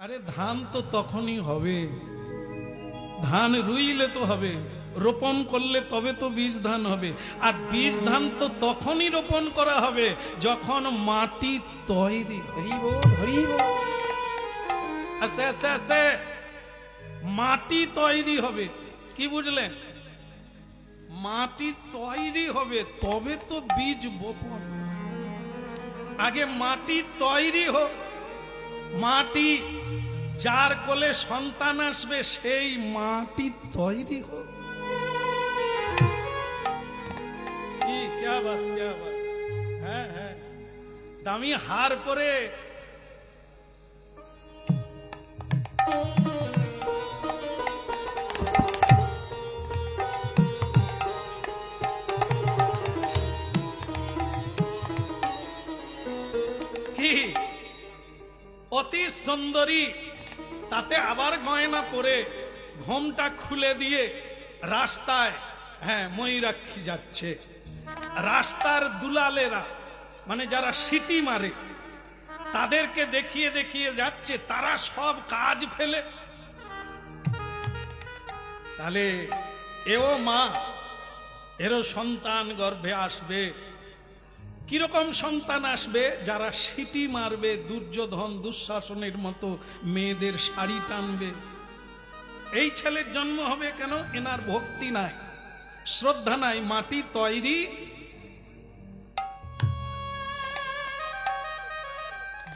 আরে ধান তো তখনই হবে, ধান রুইলে তো হবে, রোপণ করলে তবে তো বীজ ধান হবে। আর বীজ ধান তো তখনই রোপণ করা হবে যখন মাটি তৈরি। আস্তে আস্তে আস্তে মাটি তৈরি হবে। কি বুঝলেন? মাটি তৈরি হবে তবে তো বীজ বপন। আগে মাটি তৈরি হোক, মাটি যার কোলে সন্তান আসবে সেই মাটি তৈরি হোক। কি ক্যা বাত, ক্যা বাত। হ্যাঁ হ্যাঁ, দামি হার পরে কি অতি সুন্দরী, তাতে আবার গয়না পরে ঘোমটা খুলে দিয়ে রাস্তায়, হ্যাঁ, ময়ূরাক্ষী যাচ্ছে। রাস্তার দুলালেরা মানে যারা সিটি মারে তাদেরকে দেখিয়ে দেখিয়ে যাচ্ছে, তারা সব কাজ ফেলে। তাহলে এও মা, এরও সন্তান গর্ভে আসবে। কিরকম সন্তান আসবে? যারা সিটি মারবে, দুর্যোধন দুঃশাসনের মতো মেয়েদের শাড়ি টানবে। এই ছেলের জন্ম হবে কেন? এনার ভক্তি নাই, শ্রদ্ধা নাই, মাটি তৈরি।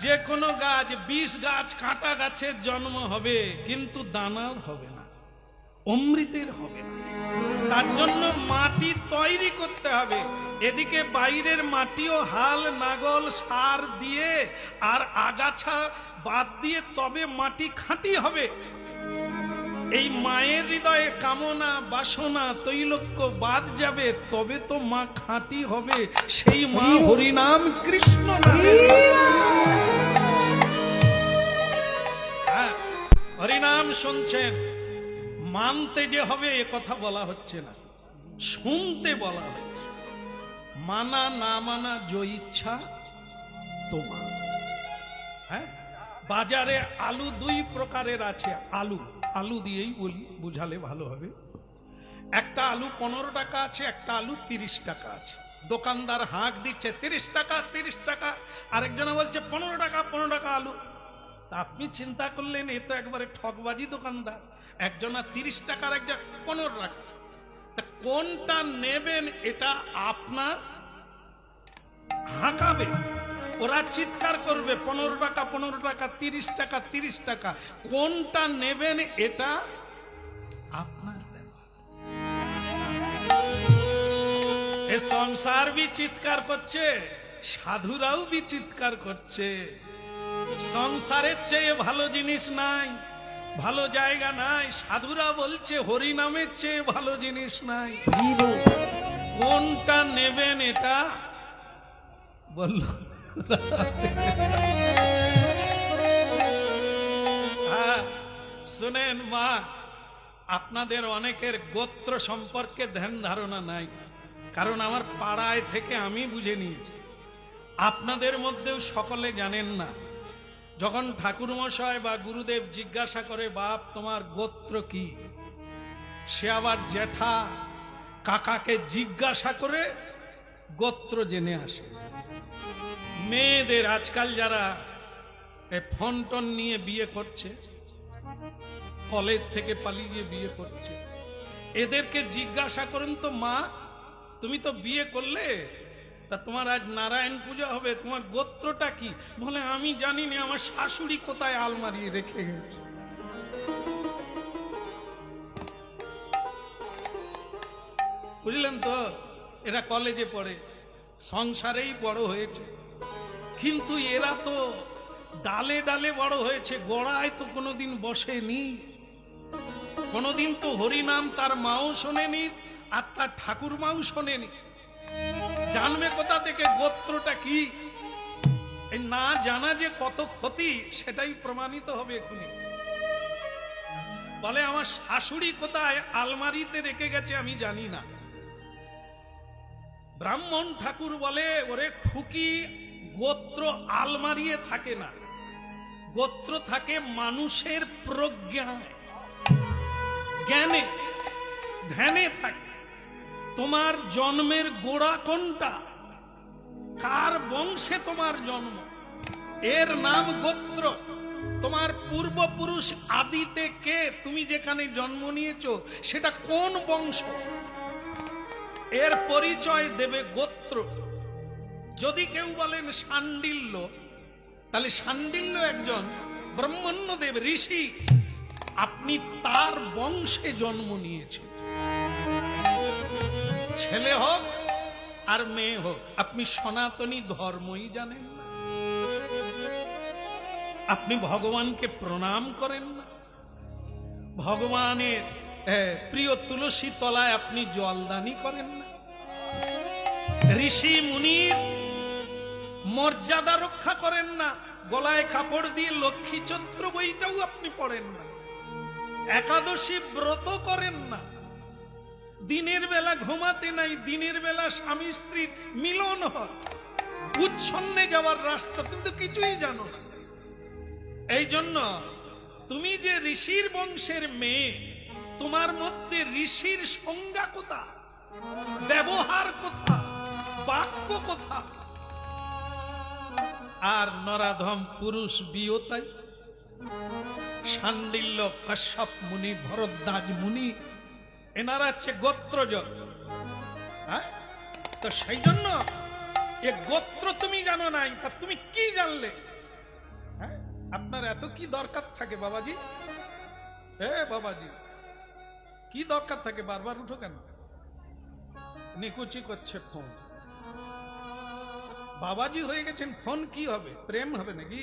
যে কোনো গাছ, 20 গাছ কাঁটা গাছের জন্ম হবে কিন্তু দানার হবে না, অমৃতের হবে না। তার জন্য মাটি তৈরি করতে হবে। এদিকে বাইরের মাটিও হাল নাগল সার দিয়ে আর আগাছা বাদ দিয়ে তবে মাটি খাঁটি হবে। এই মায়ের হৃদয়ে কামনা বাসনা তৈলক্য বাদ যাবে, তবে তো মা খাঁটি হবে। সেই মা হরিনাম কৃষ্ণ নামে। হ্যাঁ, হরিনাম শুনছেন, মানতে যে হবে এ কথা বলা হচ্ছে না, শুনতে বলা হচ্ছে। মানা না মানা যে ইচ্ছা তোমার। হ্যাঁ, বাজারে আলু 2 প্রকারের আছে। আলু আলু দিয়েই বলি, বুঝালে ভালো হবে। একটা আলু 15 টাকা আছে, একটা আলু 30 টাকা আছে। দোকানদার হাঁক দিচ্ছে 30 টাকা 30 টাকা, আরেকজনে বলছে 15 টাকা 15 টাকা আলু। তা আপনি চিন্তা করলেন এ তো একবারে ঠকবাজি দোকানদার। একজনা 30 টাকার, একজন 15 টাকা। তা কোনটা নেবেন এটা আপনার হাঁকাবে, ওরা চিৎকার করবে 15 টাকা 15 টাকা 30 টাকা 30 টাকা। কোনটা নেবেন এটা আপনার ব্যাপার। এ সংসার বি চিৎকার করছে, সাধুরাও বি চিৎকার করছে। সংসারের চেয়ে ভালো জিনিস নাই, ভালো জায়গা নাই। সাধুরা বলছে হরি নামের চেয়ে ভালো জিনিস নাই। কোনটা নেবেন এটা বলল। শুনেন মা, আপনাদের অনেকের গোত্র সম্পর্কে ধ্যান ধারণা নাই, কারণ আমার পাড়ায় থেকে আমি বুঝে নিয়েছি। আপনাদের মধ্যেও সকলে জানেন না। যখন ঠাকুরমশাই বা গুরুদেব জিজ্ঞাসা করে, বাপ তোমার গোত্র কি, সে আবার জ্যাঠা কাকাকে জিজ্ঞাসা করে গোত্র জেনে আসে। মেয়েদের আজকাল যারা ফোন টোন নিয়ে বিয়ে করছে, কলেজ থেকে পালিয়ে বিয়ে করছে, এদেরকে জিজ্ঞাসা করেন তো, মা তুমি তো বিয়ে করলে, তা তোমার আজ নারায়ণ পূজা হবে, তোমার গোত্রটা কি? বলে আমি জানি না, আমার শাশুড়ি কোথায় আলমারি রেখে গেছে। বুঝলেন তো? এরা কলেজে পড়ে, সংসারেই বড় হয়েছে, কিন্তু এরা তো ডালে ডালে বড় হয়েছে, গোড়ায় তো কোনোদিন বসেনি। কোনোদিন তো হরিনাম তার মাও শোনেনি আর তার ঠাকুর মাও শোনেনি। জানবে কোথা থেকে গোত্রটা কি? এই না জানা যে কত ক্ষতি, সেটাই প্রমাণিত হবে এখনই। বলে আমার শাশুড়ি কোথায় আলমারিতে রেখে গেছে আমি জানি না। ব্রাহ্মণ ঠাকুর বলে, ওরে খুকি, গোত্র আলমারিয়ে থাকে না, গোত্র থাকে মানুষের প্রজ্ঞায়, জ্ঞানে, ধ্যানে থাকে। তোমার জন্মের গোড়া কোনটা, কার বংশে তোমার জন্ম, এর নাম গোত্র। তোমার পূর্বপুরুষ আদিতে কে, তুমি যেখানে জন্ম নিয়েছো সেটা কোন বংশ, এর পরিচয় দেবে গোত্র। যদি কেউ বলেন শাণ্ডিল্য, তাহলে শাণ্ডিল্য একজন ব্রহ্মণ্যদেব ঋষি, আপনি তার বংশে জন্ম নিয়েছেন। ছেলে হোক আর মেয়ে হোক, আপনি সনাতনী ধর্মই জানেন না, আপনি ভগবানকে প্রণাম করেন না, ভগবানের প্রিয় তুলসী তলায় আপনি জলদানি করেন না, ঋষি মুনির মর্যাদা রক্ষা করেন না, গলায় কাপড় দিয়ে লক্ষ্মী চৈত্র বইটাও আপনি পড়েন না, একাদশী ব্রত করেন না, দিনের বেলা ঘুমাতে নাই, দিনের বেলা স্বামী স্ত্রীর মিলন হয়, উচ্ছন্নে যাওয়ার রাস্তা, তুমি তো কিছুই জানো না। এই জন্য তুমি যে ঋষির বংশের মেয়ে, তোমার মধ্যে ঋষির সংজ্ঞা কোথা, ব্যবহার কোথা, বাক্য কোথা? আর নরাধম পুরুষ বিয়তাই, শাণ্ডিল্য, কশ্যপ মুনি, ভরদ্বাজ মুনি, এনারা হচ্ছে গোত্রজ। হ্যাঁ, তো সেই জন্য এ গোত্র তুমি জানো নাই, তা তুমি কি জানলে? হ্যাঁ, আপনার এত কি দরকার থাকে বাবাজি? বাবাজি, কি দরকার থাকে? বারবার উঠো কেন? নিকুচি করছে ফোন। বাবাজি হয়ে গেছেন, ফোন কি হবে? প্রেম হবে নাকি?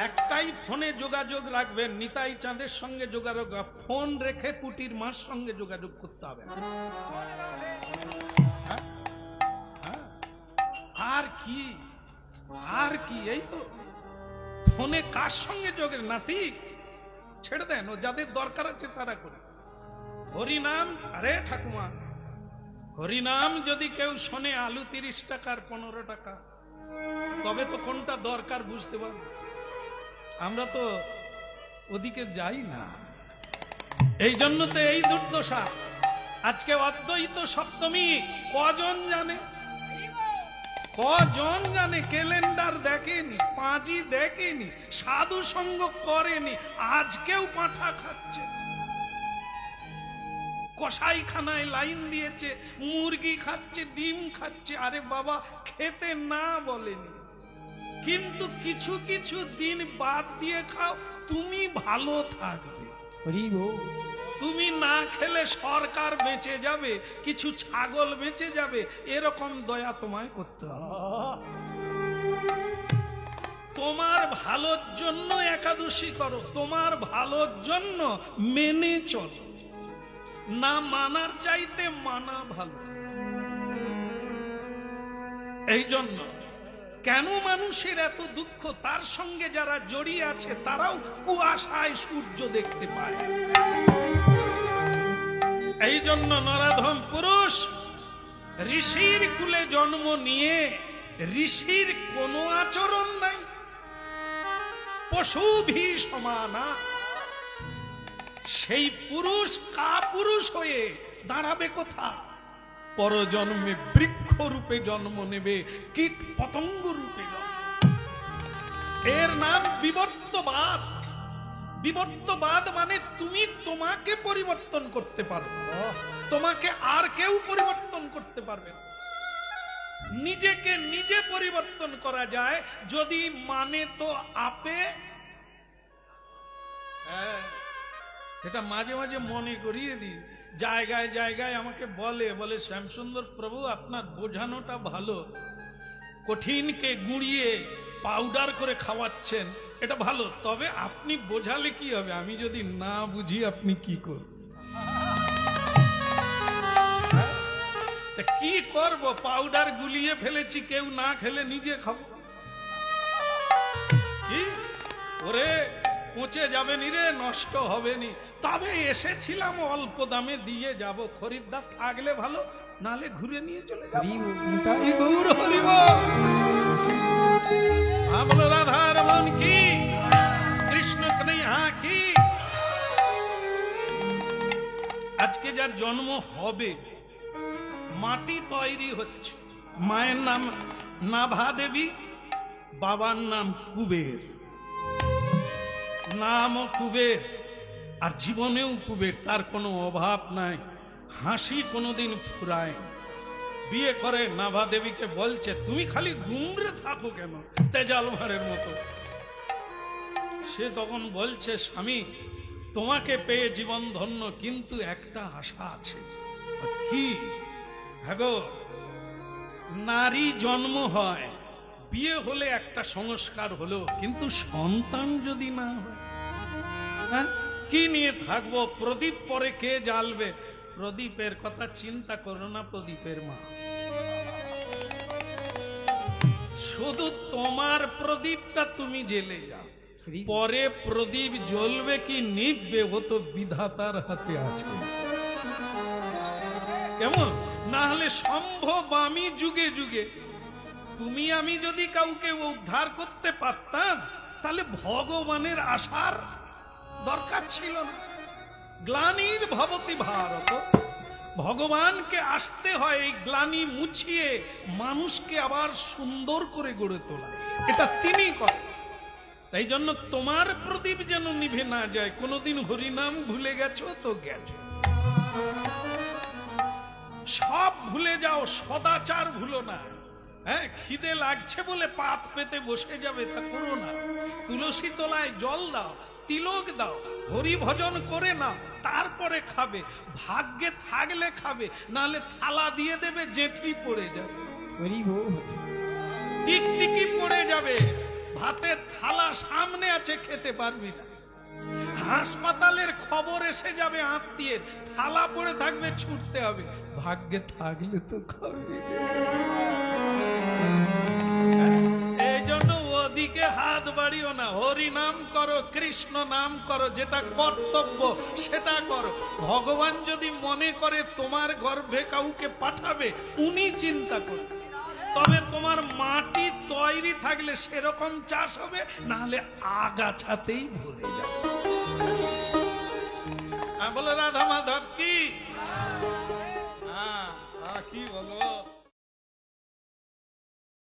একটাই ফোনে যোগাযোগ রাখবেন, নিতাই চাঁদের সঙ্গে যোগাযোগ। ফোন রেখে পুটির মার সঙ্গে যোগাযোগ করতে হবে। আর কি, আর কি? এই তো ফোনে কার সঙ্গে যোগের নাতি ছেড়ে দেন, ও যাদের দরকার আছে তারা করে। হরিনাম, আরে ঠাকুমা, হরিনাম যদি কেউ শোনে আলু 30 টাকার 15 টাকা, তবে তো কোনটা দরকার বুঝতে পারবে। আমরা তো ওদিকে যাই না, এই জন্য তো এই দুর্দশা। আজকে অদ্বৈত সপ্তমী কজন জানে? কজন জানে? ক্যালেন্ডার দেখেনি, পাঁজি দেখেনি, সাধু সঙ্গ করেনি, আজকেও পাঁঠা খাচ্ছে। কসাইখানায় লাইন দিয়েছে, মুরগি খাচ্ছে, ডিম খাচ্ছে। আরে বাবা, খেতে না বলেনি, কিন্তু কিছু কিছু দিন বাদ দিয়ে খাও, তুমি ভালো থাকবে। তুমি না খেলে সরকার বেঁচে যাবে, কিছু ছাগল বেঁচে যাবে, এরকম দয়া তোমায় করতে হবে। তোমার ভালোর জন্য একাদশী করো, তোমার ভালোর জন্য মেনে চলো, না মানার চাইতে মানা ভালো। এই জন্য কেন মানুষের এত দুঃখ? তার সঙ্গে যারা জড়িয়ে আছে তারাও কুয়াশায় সূর্য দেখতে পায়। এই জন্য নরাধম পুরুষ ঋষির কুলে জন্ম নিয়ে ঋষির কোনো আচরণ নাই, পশু ভি সমানা। সেই পুরুষ কাপুরুষ হয়ে দাঁড়াবে কোথা? পরজন্মে বৃক্ষ রূপে জন্ম নেবে, কীট পতঙ্গ রূপে জন্ম। এর নাম বিবর্তবাদ। বিবর্তবাদ মানে তুমি তোমাকে পরিবর্তন করতে পারো, তোমাকে আর কেউ পরিবর্তন করতে পারবে না। নিজেকে নিজে পরিবর্তন করা যায় যদি মানে তো আপে। এটা মাঝে মাঝে মনে করিয়ে দিই, জায়গায় জায়গায় আমাকে বলে শ্যামসুন্দর প্রভু, আপনার বোঝানোটা ভালো, কঠিনকে গুঁড়িয়ে পাউডার করে খাওয়াচ্ছেন, এটা ভালো, তবে আপনি বোঝালে কি হবে? আমি যদি না বুঝি আপনি কি করবেন? কি করব? পাউডার গুলিয়ে ফেলেছি, কেউ না খেলে নিজে খাবো। কি ওরে, পচে যাবে নি রে, নষ্ট হবে নি, তবে এসেছিলাম অল্প দামে দিয়ে যাব, খরিদ্দার থাকলে ভালো, নালে ঘুরে নিয়ে চলে যাবো। বলো রাধার মন কি, কৃষ্ণ কন্যা কি। আজকে যার জন্ম হবে, মাটি তৈরি হচ্ছে। মায়ের নাম নাভা দেবী, বাবার নাম কুবের, নামও কুবের আর জীবনেও কুবের, তার কোনো অভাব নাই, হাসি কোনোদিন ফুরায়। বিয়ে করে নাভা দেবীকে বলছে, তুমি খালি গুমড়ে থাকো কেন তেজাল ভাঁড়ের মতো। সে তখন বলছে, স্বামী তোমাকে পেয়ে জীবন ধন্য, কিন্তু একটা আশা আছে। কি? ভাগো, নারী জন্ম হয়, বিয়ে হলে একটা সংস্কার হলো, কিন্তু সন্তান যদি না হয়, হ্যাঁ কি নিয়ে থাকবো? প্রদীপ পরে কে জ্বালবে? প্রদীপের কথা চিন্তা করো না, প্রদীপের মা। শুধু তোমার প্রদীপটা তুমি জ্বেলে যাও, পরে প্রদীপ জ্বলবে কি নিভবে ও তো বিধাতার হাতে আছে। কেমন? না হলে সম্ভব আমি যুগে যুগে তুমি আমি যদি কাউকে উদ্ধার করতে পারতাম, তাহলে ভগবানের আসার দরকার ছিল না। গ্লানির ভবতি ভারত, ভগবানকে আসতে হয় এই গ্লানি মুছিয়ে মানুষকে আবার সুন্দর করে গড়ে তোলা, এটা তিনি করেন। তাই জন্য তোমার প্রদীপ যেন নিভে না যায়। কোনোদিন হরিনাম ভুলে গেছো তো গেছো, সব ভুলে যাও, সদাচার ভুলো না। হ্যাঁ, খিদে লাগছে বলে পাত পেতে বসে যাবে তা করো না। তুলসী তলায় জল দাও, তিলক দাও, হরি ভজন করে না, তারপরে খাবে। ভাগ্যে থাকলে খাবে, নাহলে থালা দিয়ে দেবে, জেঠি পড়ে যাবে, টিকটিকি পড়ে যাবে। ভাতের থালা সামনে আছে, খেতে পারবি না। হাসপাতালের খবর এসে যাবে আত্মীয়ের, থালা পড়ে থাকবে, ছুটতে হবে। ভাগ্যে থাকলে তো খাবে। এই জন্য ওদিকে হাত বাড়িও না, হরি নাম করো, কৃষ্ণ নাম করো, যেটা কর্তব্য সেটা করো। ভগবান যদি মনে করে তোমার গর্ভে কাউকে পাঠাবে, উনি চিন্তা করবে। তবে তোমার মাটি তৈরি থাকলে সেরকম চাষ হবে, না হলে আগাছাতেই ভরে যাবে। বলো রাধা মাধব কি? কি বলো?